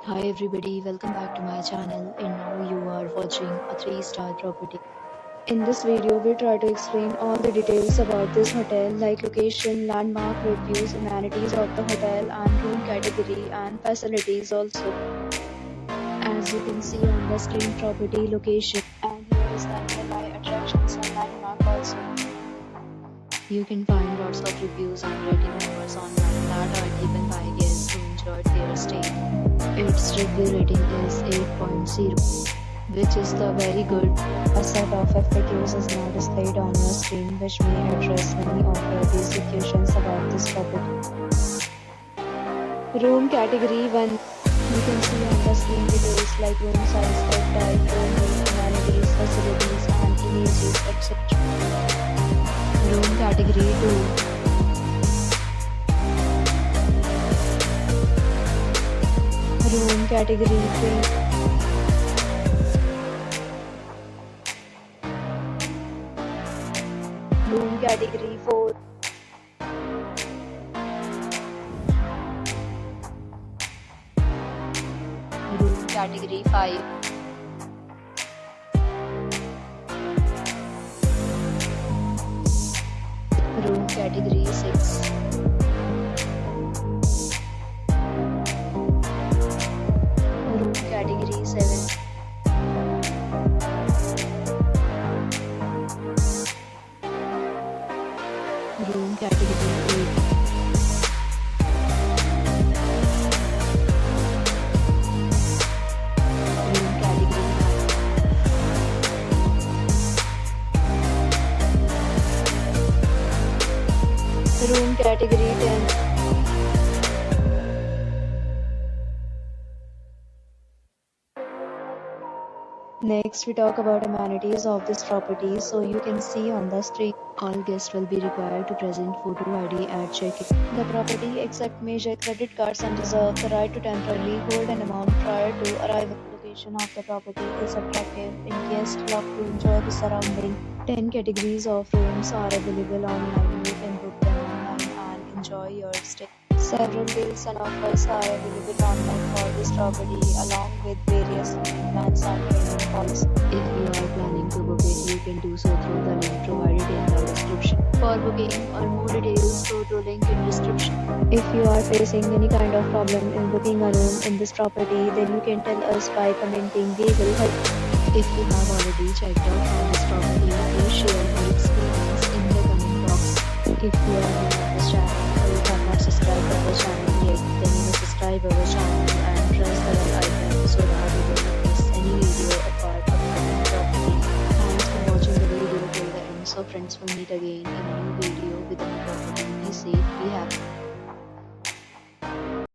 Hi everybody, welcome back to my channel, and now you are watching a 3-star property. In this video, we try to explain all the details about this hotel like location, landmark, reviews, amenities of the hotel and room category and facilities also. As you can see on the screen, property location, and here is the nearby attractions and landmark also. You can find lots of reviews and rating numbers online that are given by guests who enjoyed their stay. Its review rating is 8.0, which is the very good. A set of FAQs is now displayed on your screen, which may address many of your basic questions about this property. Room category 1. You can see on the screen details like room size, bed type, room name, amenities, facilities, and images, etc. Room category 2. Room category 3. Room category 4. Room category 5. Room category 6. Room category 7. Room category 8. Room category 9. Room category 10. Next, we talk about amenities of this property. So you can see on the screen, all guests will be required to present photo ID at check-in. The property accepts major credit cards and reserves the right to temporarily hold an amount prior to arrival. The location of the property is attractive and guests love to enjoy the surrounding. 10 categories of rooms are available online. You can book them online and enjoy your stay. Several deals and offers are available online for this property, along with various plans and payment policies. If you are planning to book it, you can do so through the link provided in the description. For booking or more details, go to link in description. If you are facing any kind of problem in booking a room in this property, then you can tell us by commenting. We will help. If you have already checked out on this property, please share your experience in the comment box. If you are new on this channel or you have not subscribed our channel yet, then you must subscribe our channel and press the bell icon so that you will not miss any video apart of the property. Thanks for watching the video till the end. So friends, will meet again in a new video with a new